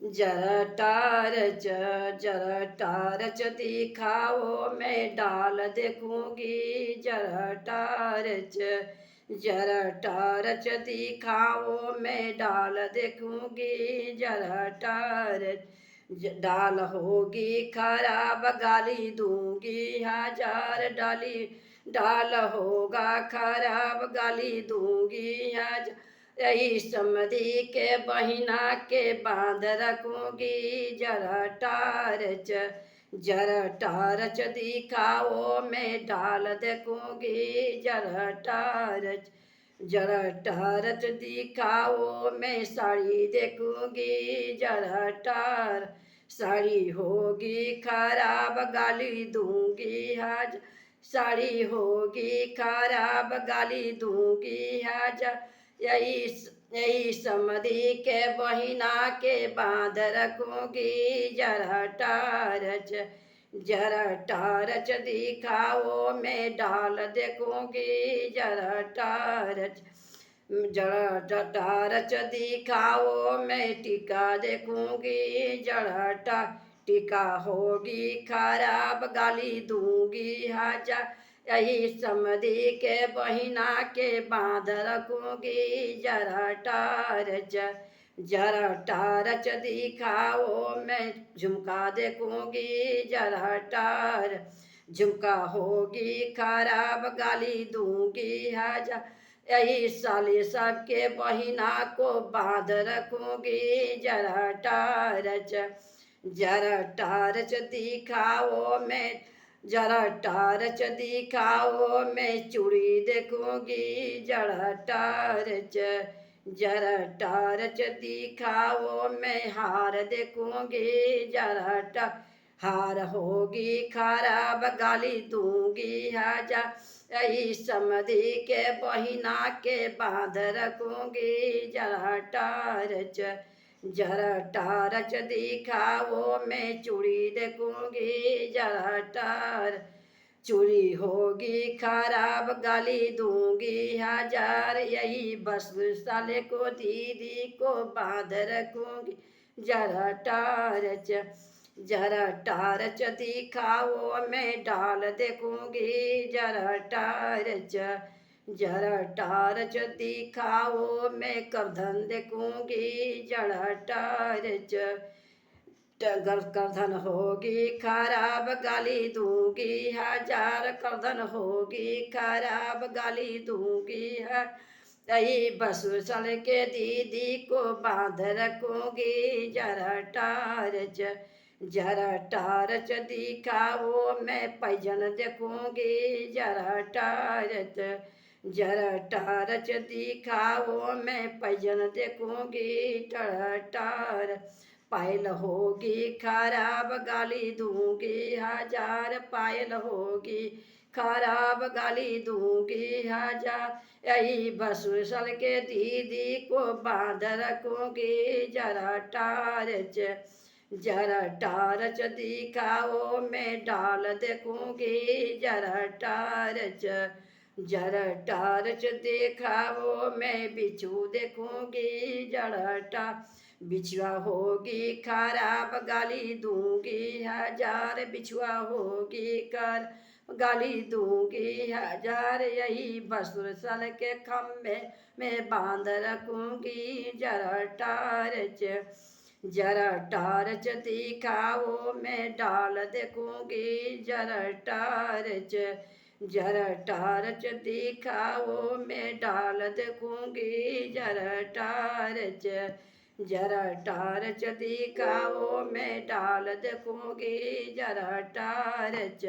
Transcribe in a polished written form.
जरा टारच जरा टारच दिखाओ मैं डाल देखूंगी जरा टारच जरा टारच दिखाओ मैं डाल देखूंगी जरा टारच डाल होगी खराब गाली दूंगी हजार डाली डाल होगा खराब गाली दूंगी हजार यही समधी के बहिना के बांध रखूंगी जरा टारच जरा टारच दिखाओ मैं डाल देखूंगी जरा टारच जरा टारच दिखाओ मैं साड़ी देखूंगी जरा टार साड़ी होगी खराब गाली दूंगी आज साड़ी होगी खराब गाली दूंगी आज यही यही समधी के बहिना के बांध रखूंगी जरा टारच जरा टारच दिखाओ मैं डाल देखूंगी जरा टारच जरा टारच दिखाओ मैं टीका देखूंगी जरा टीका होगी खराब गाली दूंगी हजार यही समधी के बहिना के बांध रखूंगी जरा टारच जरा टारच दिखाओ मैं झुमका देखूंगी जरा टार झुमका होगी खराब गाली दूंगी हजार यही साली सबके बहिना को बांध रखूंगी जरा टारच जरा टारच दिखाओ मैं जरा टारच दिखाओ मैं चूड़ी देखूंगी जरा टारच जरा टारच दिखाओ मैं हार देखूंगी जरा हार होगी खराब गाली दूंगी हजार यही समधी के बहिना के बांध रखूंगी जरा टारच जरा टारच दिखाओ मैं चूड़ी देखूंगी जरा टार चूड़ी होगी खराब गाली दूंगी हजार यही बस साले को दीदी को बांध रखूंगी जरा टारच जरा टारच दिखाओ मैं डाल देखूंगी जरा टारच जरा टारच दिखाओ मैं करधन देखूंगी जरा टारच करधन होगी खराब गाली दूंगी हजार करधन होगी खराब गाली दूंगी है यही बसुसल के दीदी को बांध रखूंगी जरा टारच जरा टारच दिखाओ मैं पैजन देखूंगी जरा टारच जरा टारच दिखाओ मैं पैजन देखूंगी जरा टार पायल होगी खराब गाली दूंगी हजार पायल होगी खराब गाली दूंगी हजार यही बसुसल के दीदी को बांध रखूंगी जरा टारच जरा टारच दिखाओ मैं डाल देखूंगी जरा टारच जरा टारच दिखाओ मैं बिच्छू देखूंगी जरा बिछुआ होगी खराब गाली दूंगी हजार बिछुआ होगी कर गाली दूंगी हजार यही बसुर सल के खम्भे में बांध रखूंगी जरा टारच जरा टारच दिखाओ मैं डाल देखूंगी जरा टारच जरा टारच दिखाओ मैं डाल देखूंगी जरा टारच जरा टारच दिखाओ मैं डाल देखूंगी जरा टारच